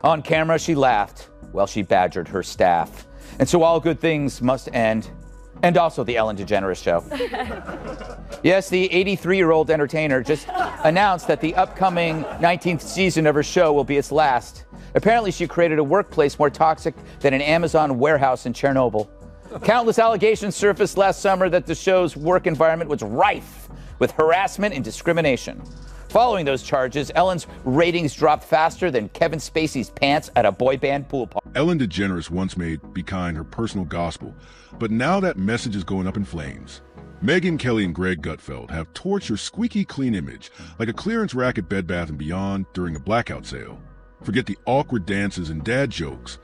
On camera, she laughed while she badgered her staff. And so all good things must end. And also the Ellen DeGeneres show. Yes, the 83-year-old entertainer just announced that the upcoming 19th season of her show will be its last. Apparently, she created a workplace more toxic than an Amazon warehouse in Chernobyl. Countless allegations surfaced last summer that the show's work environment was rife with harassment and discrimination. Following those charges, Ellen's ratings dropped faster than Kevin Spacey's pants at a boy band pool party. Ellen DeGeneres once made Be Kind her personal gospel, but now that message is going up in flames. Megyn Kelly and Greg Gutfeld have torched her squeaky clean image like a clearance rack at Bed Bath & Beyond during a blackout sale. Forget the awkward dances and dad jokes.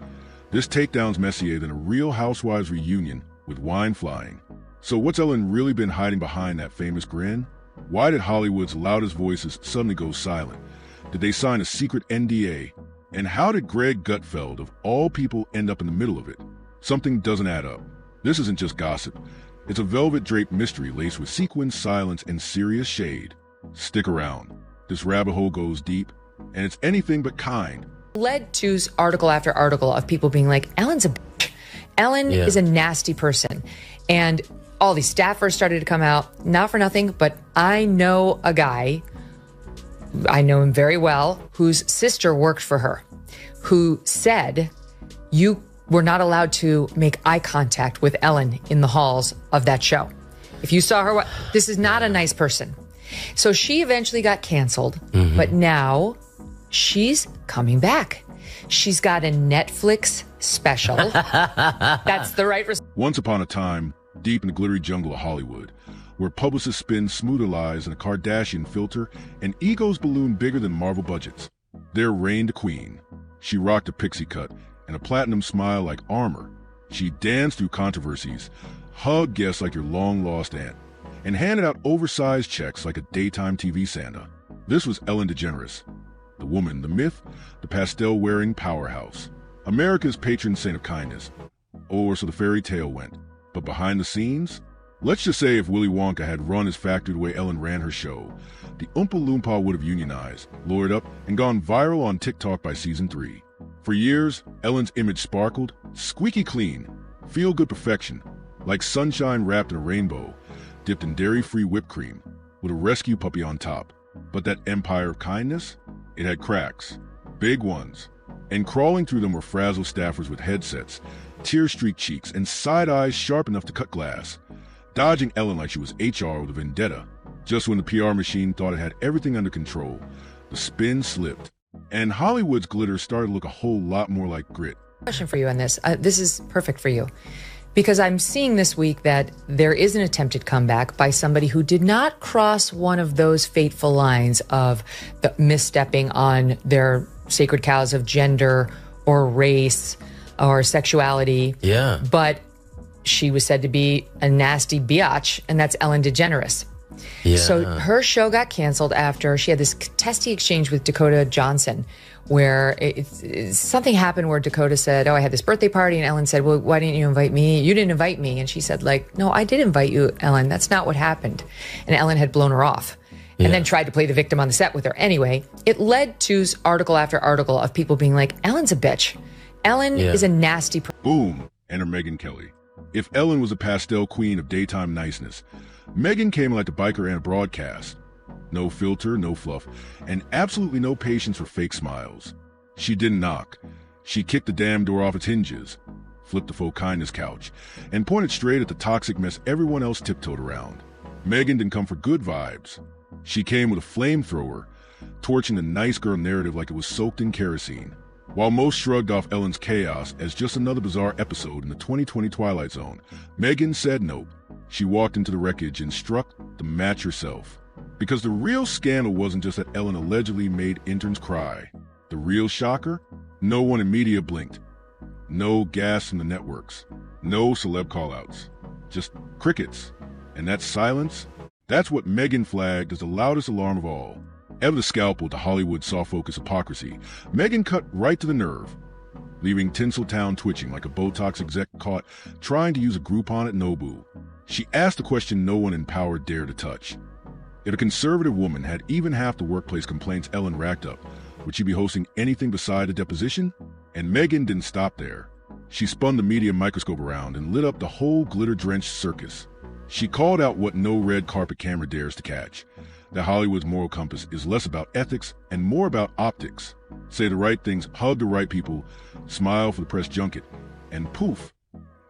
This takedown's messier than a Real Housewives reunion with wine flying. So what's Ellen really been hiding behind that famous grin? Why did Hollywood's loudest voices suddenly go silent? Did they sign a secret NDA? And how did Greg Gutfeld, of all people, end up in the middle of it? Something doesn't add up. This isn't just gossip. It's a velvet-draped mystery laced with sequins, silence, and serious shade. Stick around. This rabbit hole goes deep, and it's anything but kind. Led to article after article of people being like, Ellen's a bitch. Ellen is a nasty person. And all these staffers started to come out, not for nothing, but I know a guy, I know him very well, whose sister worked for her, who said, you were not allowed to make eye contact with Ellen in the halls of that show. If you saw her, this is not a nice person. So she eventually got canceled, but now she's coming back. She's got a Netflix special. That's the right response. Once upon a time, deep in the glittery jungle of Hollywood, where publicists spin smoother lies in a Kardashian filter and egos balloon bigger than Marvel budgets, there reigned a queen. She rocked a pixie cut and a platinum smile like armor. She danced through controversies, hugged guests like your long-lost aunt, and handed out oversized checks like a daytime TV Santa. This was Ellen DeGeneres, the woman, the myth, the pastel-wearing powerhouse, America's patron saint of kindness. Or so the fairy tale went. But behind the scenes, let's just say if Willy Wonka had run his factory the way Ellen ran her show, the Oompa Loompa would have unionized, lawyered up, and gone viral on TikTok by season 3. For years, Ellen's image sparkled, squeaky clean, feel-good perfection, like sunshine wrapped in a rainbow, dipped in dairy-free whipped cream, with a rescue puppy on top. But that empire of kindness? It had cracks, big ones, and crawling through them were frazzled staffers with headsets, tear-streaked cheeks, and side eyes sharp enough to cut glass, dodging Ellen like she was HR with a vendetta. Just when the PR machine thought it had everything under control, the spin slipped, and Hollywood's glitter started to look a whole lot more like grit. Question for you on this. This is perfect for you. Because I'm seeing this week that there is an attempted comeback by somebody who did not cross one of those fateful lines of the misstepping on their sacred cows of gender or race or sexuality. Yeah. But she was said to be a nasty biatch, and that's Ellen DeGeneres. Yeah. So her show got canceled after she had this testy exchange with Dakota Johnson, where something happened where Dakota said, oh, I had this birthday party. And Ellen said, well, why didn't you invite me? You didn't invite me. And she said, like, no, I did invite you, Ellen. That's not what happened. And Ellen had blown her off and then tried to play the victim on the set with her. Anyway, it led to article after article of people being like, Ellen's a bitch. Ellen is a nasty person. Boom, enter Megyn Kelly. If Ellen was a pastel queen of daytime niceness, Megyn came like the biker and broadcast. No filter, no fluff, and absolutely no patience for fake smiles. She didn't knock. She kicked the damn door off its hinges, flipped the faux kindness couch, and pointed straight at the toxic mess everyone else tiptoed around. Megyn didn't come for good vibes. She came with a flamethrower, torching the nice girl narrative like it was soaked in kerosene. While most shrugged off Ellen's chaos as just another bizarre episode in the 2020 Twilight Zone, Megyn said nope. She walked into the wreckage and struck the match herself. Because the real scandal wasn't just that Ellen allegedly made interns cry. The real shocker? No one in media blinked. No gas from the networks. No celeb callouts. Just crickets. And that silence? That's what Megyn flagged as the loudest alarm of all. Ever the scalpel to Hollywood's soft-focus hypocrisy, Megyn cut right to the nerve, leaving Tinseltown twitching like a Botox exec caught trying to use a Groupon at Nobu. She asked a question no one in power dared to touch. If a conservative woman had even half the workplace complaints Ellen racked up, Would she be hosting anything beside a deposition? And Megyn didn't stop there. She spun the media microscope around and lit up the whole glitter-drenched circus. She called out what no red carpet camera dares to catch. That Hollywood's moral compass is less about ethics and more about optics. Say the right things, hug the right people, smile for the press junket, and poof,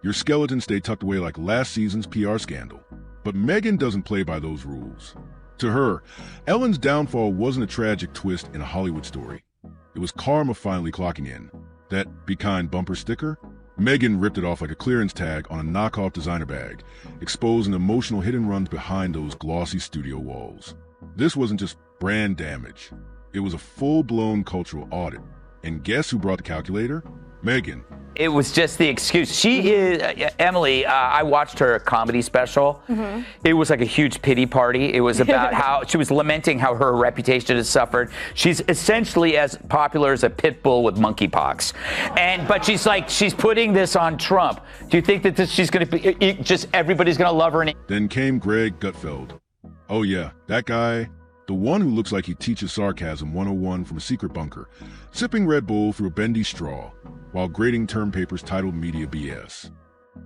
your skeleton stayed tucked away like last season's PR scandal. But Megyn doesn't play by those rules. To her, Ellen's downfall wasn't a tragic twist in a Hollywood story. It was karma finally clocking in. That "Be Kind" bumper sticker? Megyn ripped it off like a clearance tag on a knockoff designer bag, exposing emotional hit and runs behind those glossy studio walls. This wasn't just brand damage. It was a full-blown cultural audit. And guess who brought the calculator? Megyn. It was just the excuse. She is, Emily, I watched her comedy special. Mm-hmm. It was like a huge pity party. It was about how she was lamenting how her reputation has suffered. She's essentially as popular as a pit bull with monkeypox. But she's putting this on Trump. Do you think that she's going to be, just everybody's going to love her? Then came Greg Gutfeld. Oh yeah, that guy. The one who looks like he teaches sarcasm 101 from a secret bunker, sipping Red Bull through a bendy straw, while grading term papers titled Media BS.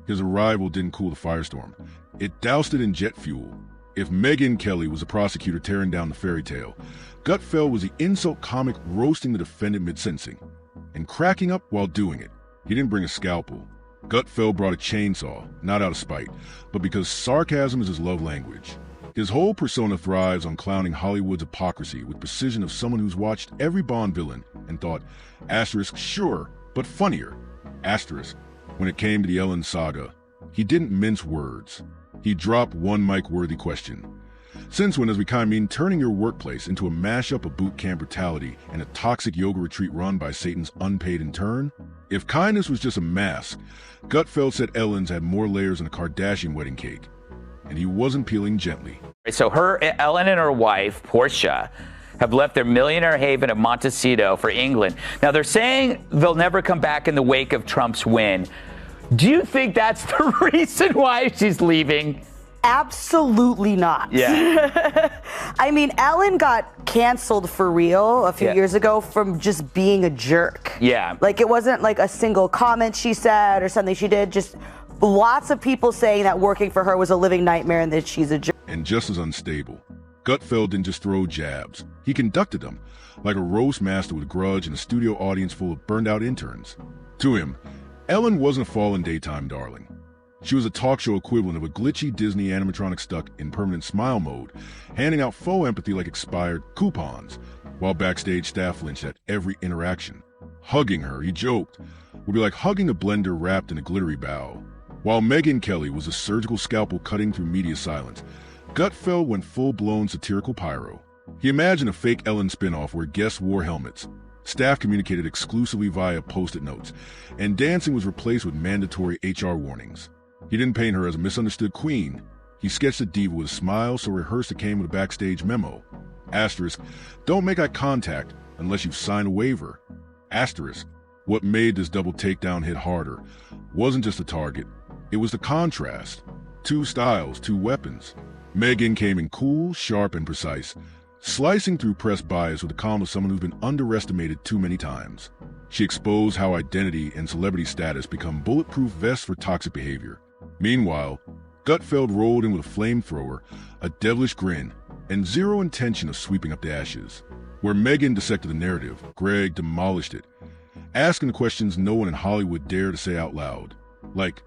His arrival didn't cool the firestorm. It doused it in jet fuel. If Megyn Kelly was a prosecutor tearing down the fairy tale, Gutfeld was the insult comic roasting the defendant mid-sentencing, and cracking up while doing it. He didn't bring a scalpel. Gutfeld brought a chainsaw, not out of spite, but because sarcasm is his love language. His whole persona thrives on clowning Hollywood's hypocrisy with precision of someone who's watched every Bond villain and thought, asterisk, sure, but funnier. Asterisk, when it came to the Ellen saga, he didn't mince words. He dropped one mic-worthy question. Since when does we kind of mean turning your workplace into a mashup of boot camp brutality and a toxic yoga retreat run by Satan's unpaid intern? If kindness was just a mask, Gutfeld said Ellen's had more layers than a Kardashian wedding cake. And he wasn't peeling gently. So Ellen and her wife, Portia, have left their millionaire haven of Montecito for England. Now, they're saying they'll never come back in the wake of Trump's win. Do you think that's the reason why she's leaving? Absolutely not. Yeah. I mean, Ellen got canceled for real a few years ago from just being a jerk. Yeah. Like, it wasn't like a single comment she said or something she did, just lots of people saying that working for her was a living nightmare and that she's a jerk. And just as unstable. Gutfeld didn't just throw jabs. He conducted them, like a roast master with a grudge in a studio audience full of burned-out interns. To him, Ellen wasn't a fallen daytime darling. She was a talk show equivalent of a glitchy Disney animatronic stuck in permanent smile mode, handing out faux empathy like expired coupons, while backstage staff flinched at every interaction. Hugging her, he joked, would be like hugging a blender wrapped in a glittery bow. While Megyn Kelly was a surgical scalpel cutting through media silence, Gutfeld went full-blown satirical pyro. He imagined a fake Ellen spinoff where guests wore helmets, staff communicated exclusively via post-it notes, and dancing was replaced with mandatory HR warnings. He didn't paint her as a misunderstood queen. He sketched a diva with a smile, so rehearsed it came with a backstage memo. Asterisk, don't make eye contact unless you've signed a waiver. Asterisk, what made this double takedown hit harder wasn't just the target. It was the contrast. Two styles, two weapons. Megyn came in cool, sharp, and precise, slicing through press bias with the calm of someone who's been underestimated too many times. She exposed how identity and celebrity status become bulletproof vests for toxic behavior. Meanwhile, Gutfeld rolled in with a flamethrower, a devilish grin, and zero intention of sweeping up the ashes. Where Megyn dissected the narrative, Greg demolished it, asking the questions no one in Hollywood dared to say out loud. Like,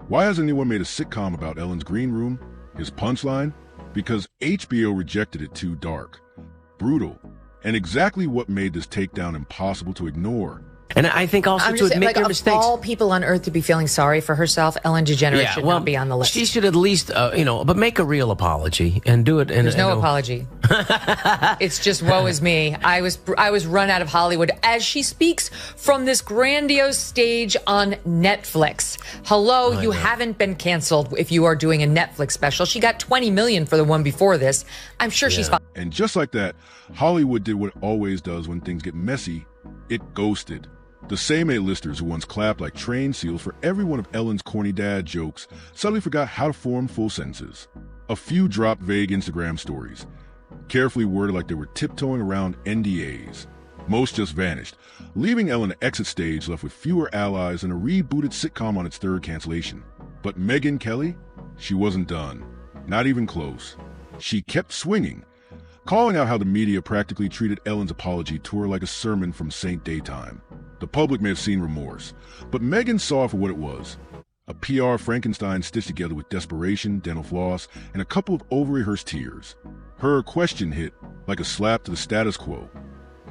why hasn't anyone made a sitcom about Ellen's green room? His punchline? Because HBO rejected it too dark, brutal, and exactly what made this takedown impossible to ignore. And I think also to admit their mistakes. Of all people on earth to be feeling sorry for herself, Ellen DeGeneres should not be on the list. She should at least, but make a real apology and do it. There's no apology. It's just woe is me. I was run out of Hollywood as she speaks from this grandiose stage on Netflix. Hello, you haven't been canceled if you are doing a Netflix special. She got $20 million for the one before this. I'm sure she's fine. And just like that, Hollywood did what it always does when things get messy. It ghosted. The same A-listers who once clapped like trained seals for every one of Ellen's corny dad jokes suddenly forgot how to form full sentences. A few dropped vague Instagram stories, carefully worded like they were tiptoeing around NDAs. Most just vanished, leaving Ellen to exit stage left with fewer allies and a rebooted sitcom on its third cancellation. But Megyn Kelly? She wasn't done. Not even close. She kept swinging, calling out how the media practically treated Ellen's apology tour like a sermon from Saint Daytime. The public may have seen remorse, but Megyn saw it for what it was. A PR Frankenstein stitched together with desperation, dental floss, and a couple of over-rehearsed tears. Her question hit like a slap to the status quo.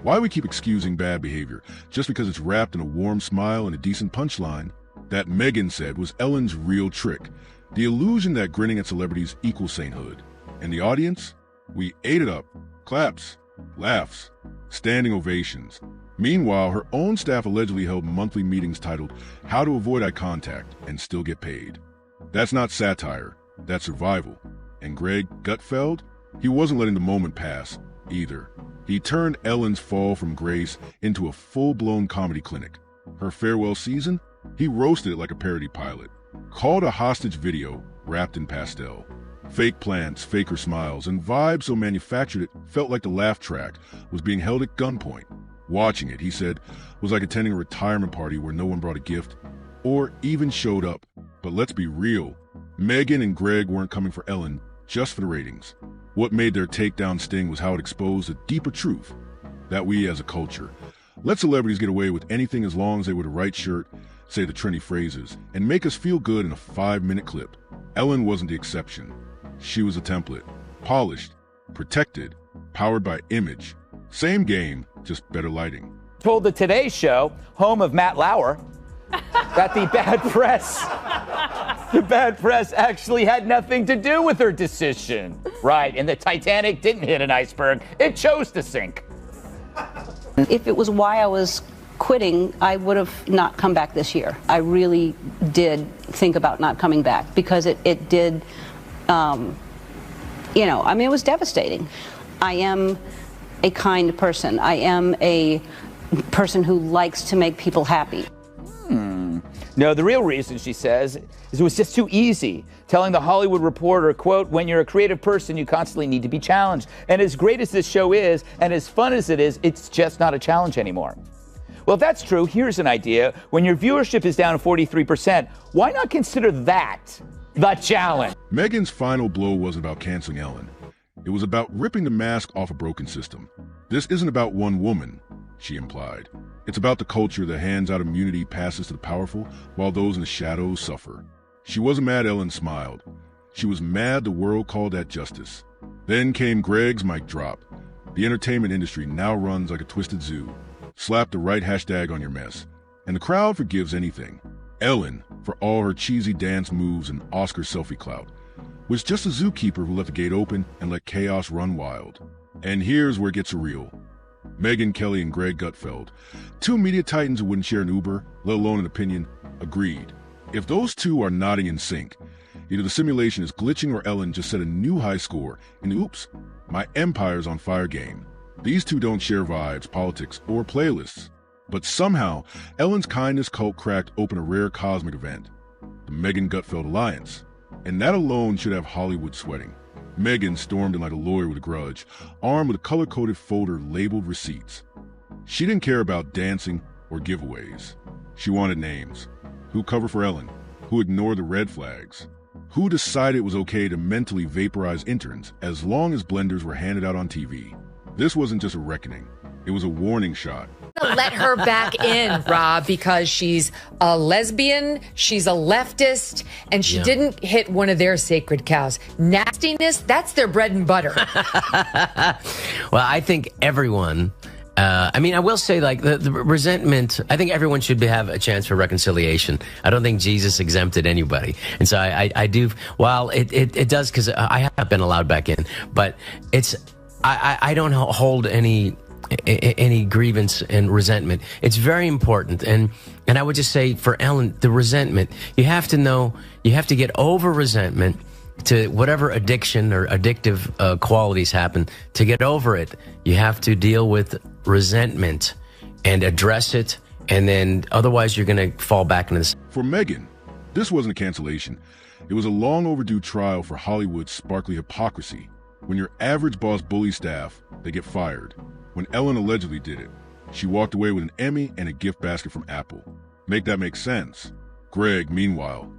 Why we keep excusing bad behavior just because it's wrapped in a warm smile and a decent punchline? That, Megyn said, was Ellen's real trick. The illusion that grinning at celebrities equals sainthood. And the audience? We ate it up. Claps, laughs, standing ovations. Meanwhile, her own staff allegedly held monthly meetings titled How to Avoid Eye Contact and Still Get Paid. That's not satire, that's survival. And Greg Gutfeld? He wasn't letting the moment pass, either. He turned Ellen's fall from grace into a full-blown comedy clinic. Her farewell season? He roasted it like a parody pilot. Called a hostage video wrapped in pastel. Fake plants, faker smiles, and vibes so manufactured it felt like the laugh track was being held at gunpoint. Watching it, he said, was like attending a retirement party where no one brought a gift or even showed up. But let's be real, Megyn and Greg weren't coming for Ellen just for the ratings. What made their takedown sting was how it exposed a deeper truth, that we as a culture let celebrities get away with anything as long as they wear the right shirt, say the trendy phrases, and make us feel good in a 5-minute clip. Ellen wasn't the exception. She was a template, polished, protected, powered by image. Same game, just better lighting. Told the Today Show, home of Matt Lauer, that the bad press actually had nothing to do with her decision. Right, and the Titanic didn't hit an iceberg. It chose to sink. If it was why I was quitting, I would have not come back this year. I really did think about not coming back because it did, it was devastating. I am a kind person. I am a person who likes to make people happy. No, the real reason, she says, is it was just too easy. Telling the Hollywood Reporter, quote, when you're a creative person, you constantly need to be challenged. And as great as this show is, and as fun as it is, it's just not a challenge anymore. Well, if that's true, here's an idea. When your viewership is down 43%, why not consider that the challenge? Megyn's final blow wasn't about canceling Ellen. It was about ripping the mask off a broken system. This isn't about one woman, she implied. It's about the culture that hands out immunity passes to the powerful while those in the shadows suffer. She wasn't mad Ellen smiled. She was mad the world called that justice. Then came Greg's mic drop. The entertainment industry now runs like a twisted zoo. Slap the right hashtag on your mess, and the crowd forgives anything. Ellen, for all her cheesy dance moves and Oscar selfie clout, was just a zookeeper who left the gate open and let chaos run wild. And here's where it gets surreal. Megyn Kelly and Greg Gutfeld, two media titans who wouldn't share an Uber, let alone an opinion, agreed. If those two are nodding in sync, either the simulation is glitching or Ellen just set a new high score in the oops, my empire's on fire game. These two don't share vibes, politics, or playlists. But somehow, Ellen's kindness cult cracked open a rare cosmic event, the Megyn Gutfeld Alliance. And that alone should have Hollywood sweating. Megyn stormed in like a lawyer with a grudge, armed with a color-coded folder labeled receipts. She didn't care about dancing or giveaways. She wanted names. Who covered for Ellen? Who ignored the red flags? Who decided it was okay to mentally vaporize interns as long as blenders were handed out on TV? This wasn't just a reckoning. It was a warning shot. Let her back in, Rob, because she's a lesbian, she's a leftist, and she didn't hit one of their sacred cows. Nastiness, that's their bread and butter. Well, I think everyone, I will say, like, the resentment, I think everyone should have a chance for reconciliation. I don't think Jesus exempted anybody. And so I do, while it does, because I have been allowed back in, but I don't hold any grievance and resentment. It's very important. And I would just say for Ellen, the resentment, you have to know, you have to get over resentment to whatever addiction or addictive qualities happen. To get over it, you have to deal with resentment and address it. And then otherwise you're going to fall back into this. For Megyn, this wasn't a cancellation. It was a long overdue trial for Hollywood's sparkly hypocrisy. When your average boss bullies staff, they get fired. When Ellen allegedly did it, She walked away with an Emmy and a gift basket from Apple. Make that make sense? Greg, meanwhile,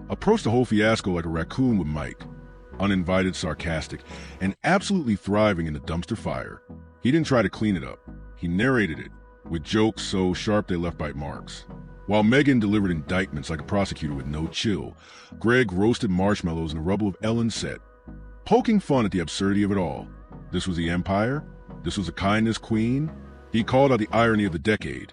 approached the whole fiasco like a raccoon with Mike, uninvited, sarcastic, and absolutely thriving in the dumpster fire. He didn't try to clean it up. He narrated it, with jokes so sharp they left bite marks. While Megyn delivered indictments like a prosecutor with no chill, Greg roasted marshmallows in the rubble of Ellen's set, poking fun at the absurdity of it all. This was the empire? This was a kindness queen? He called out the irony of the decade.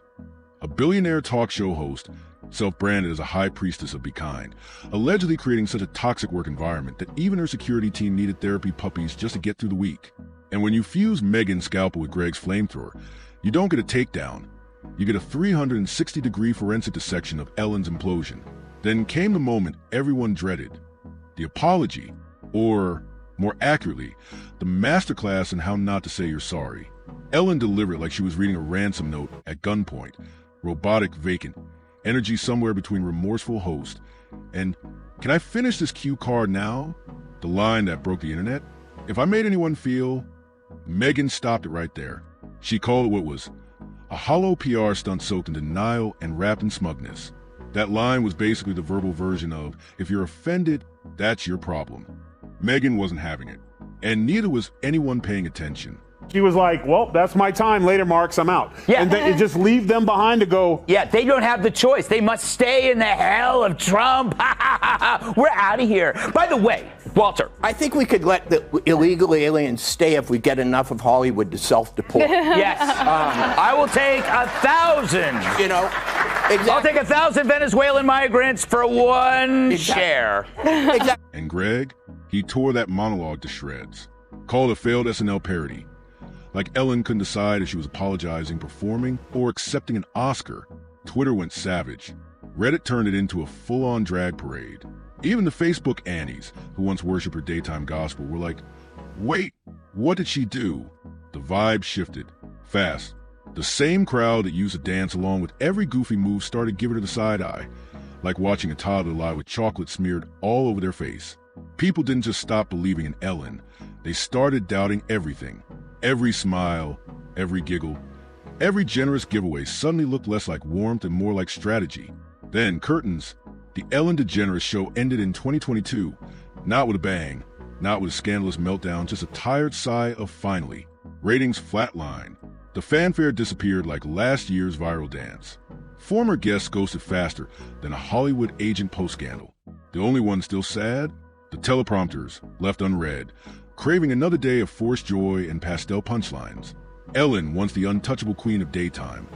A billionaire talk show host, self-branded as a high priestess of be kind, allegedly creating such a toxic work environment that even her security team needed therapy puppies just to get through the week. And when you fuse Megyn's scalpel with Greg's flamethrower, you don't get a takedown. You get a 360-degree forensic dissection of Ellen's implosion. Then came the moment everyone dreaded. The apology, or more accurately, the masterclass in how not to say you're sorry. Ellen delivered like she was reading a ransom note at gunpoint, robotic, vacant, energy somewhere between remorseful host and, "Can I finish this cue card now?" The line that broke the internet. If I made anyone feel... Megyn stopped it right there. She called it what was a hollow PR stunt soaked in denial and wrapped in smugness. That line was basically the verbal version of, if you're offended, that's your problem. Megyn wasn't having it, and neither was anyone paying attention. She was like, well, that's my time. Later, Marks, I'm out. Yeah. And then just leave them behind to go. Yeah, they don't have the choice. They must stay in the hell of Trump. We're out of here. By the way, Walter. I think we could let the illegal aliens stay if we get enough of Hollywood to self-deport. Yes. I will take 1,000. You know, exactly. I'll take 1,000 Venezuelan migrants for one share. Exactly. And Greg, he tore that monologue to shreds, called a failed SNL parody. Like Ellen couldn't decide if she was apologizing, performing, or accepting an Oscar. Twitter went savage. Reddit turned it into a full-on drag parade. Even the Facebook Annies, who once worshipped her daytime gospel, were like, wait, what did she do? The vibe shifted. Fast. The same crowd that used to dance along with every goofy move started giving her the side eye, like watching a toddler lie with chocolate smeared all over their face. People didn't just stop believing in Ellen. They started doubting everything. Every smile, every giggle, every generous giveaway suddenly looked less like warmth and more like strategy. Then, curtains. The Ellen DeGeneres show ended in 2022, not with a bang, not with a scandalous meltdown, just a tired sigh of finally. Ratings flatlined. The fanfare disappeared like last year's viral dance. Former guests ghosted faster than a Hollywood agent post-scandal. The only one still sad? The teleprompters, left unread, craving another day of forced joy and pastel punchlines. Ellen, once the untouchable queen of daytime,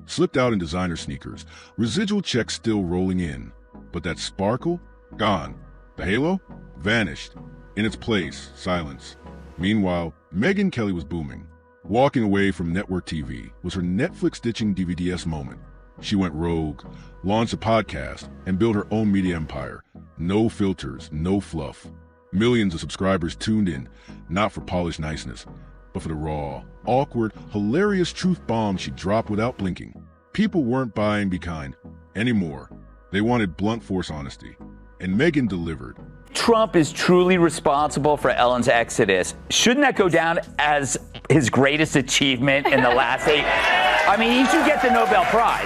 slipped out in designer sneakers, residual checks still rolling in. But that sparkle? Gone. The halo? Vanished. In its place, silence. Meanwhile, Megyn Kelly was booming. Walking away from network TV was her Netflix-ditching DVDS moment. She went rogue, launched a podcast, and built her own media empire. No filters, no fluff. Millions of subscribers tuned in, not for polished niceness, but for the raw, awkward, hilarious truth bombs she dropped without blinking. People weren't buying Be Kind anymore. They wanted blunt force honesty, and Megyn delivered. Trump is truly responsible for Ellen's exodus. Shouldn't that go down as his greatest achievement in the last 8? I mean, he should get the Nobel Prize.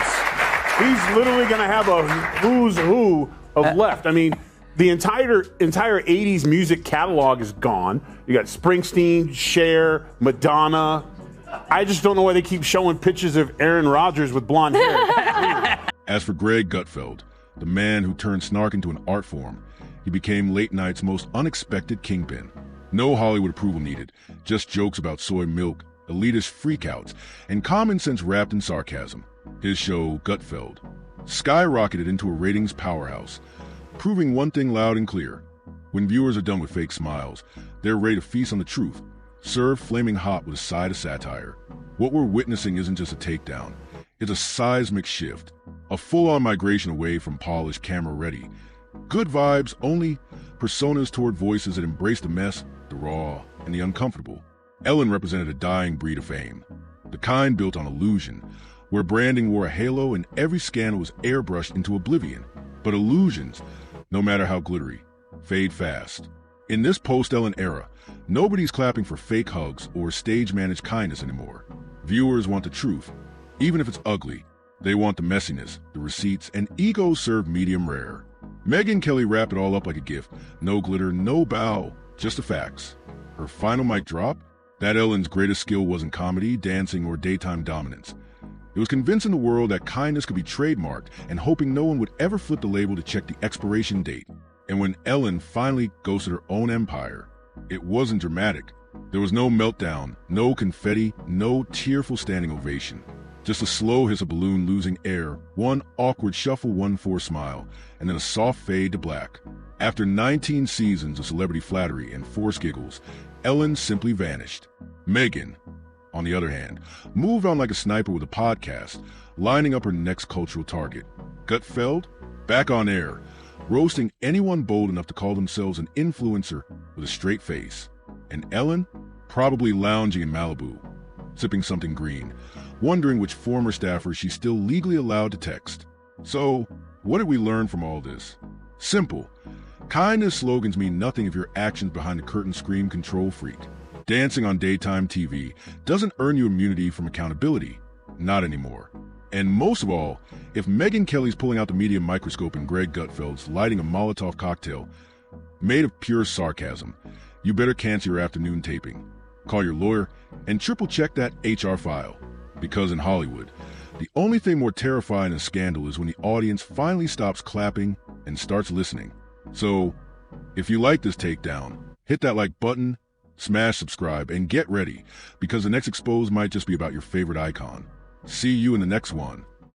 He's literally going to have a who's who of left. I mean, the entire 80s music catalog is gone. You got Springsteen, Cher, Madonna. I just don't know why they keep showing pictures of Aaron Rodgers with blonde hair. As for Greg Gutfeld, the man who turned snark into an art form, he became late night's most unexpected kingpin. No Hollywood approval needed, just jokes about soy milk, elitist freakouts, and common sense wrapped in sarcasm. His show, Gutfeld, skyrocketed into a ratings powerhouse, proving one thing loud and clear. When viewers are done with fake smiles, they're ready to feast on the truth, served flaming hot with a side of satire. What we're witnessing isn't just a takedown. It's a seismic shift, a full-on migration away from polished, camera-ready, good vibes only, personas toward voices that embrace the mess, the raw, and the uncomfortable. Ellen represented a dying breed of fame, the kind built on illusion, where branding wore a halo and every scandal was airbrushed into oblivion. But illusions, no matter how glittery, fade fast. In this post-Ellen era, nobody's clapping for fake hugs or stage-managed kindness anymore. Viewers want the truth, Even if it's ugly, they want the messiness, the receipts, and ego served medium rare. Megyn Kelly wrapped it all up like a gift. No glitter, no bow, just the facts. Her final mic drop? That Ellen's greatest skill wasn't comedy, dancing, or daytime dominance. It was convincing the world that kindness could be trademarked and hoping no one would ever flip the label to check the expiration date. And when Ellen finally ghosted her own empire, it wasn't dramatic. There was no meltdown, no confetti, no tearful standing ovation. Just a slow hiss of balloon losing air, one awkward shuffle, one forced smile, and then a soft fade to black. After 19 seasons of celebrity flattery and forced giggles, Ellen simply vanished. Megyn, on the other hand, moved on like a sniper with a podcast, lining up her next cultural target. Gutfeld, back on air, roasting anyone bold enough to call themselves an influencer with a straight face. And Ellen, probably lounging in Malibu, sipping something green, wondering which former staffer she's still legally allowed to text. So, what did we learn from all this? Simple. Kindness slogans mean nothing if your actions behind the curtain scream control freak. Dancing on daytime TV doesn't earn you immunity from accountability. Not anymore. And most of all, if Megyn Kelly's pulling out the media microscope and Greg Gutfeld's lighting a Molotov cocktail made of pure sarcasm, you better cancel your afternoon taping. Call your lawyer and triple check that HR file. Because in Hollywood, the only thing more terrifying than scandal is when the audience finally stops clapping and starts listening. So, if you like this takedown, hit that like button, smash subscribe, and get ready, because the next expose might just be about your favorite icon. See you in the next one.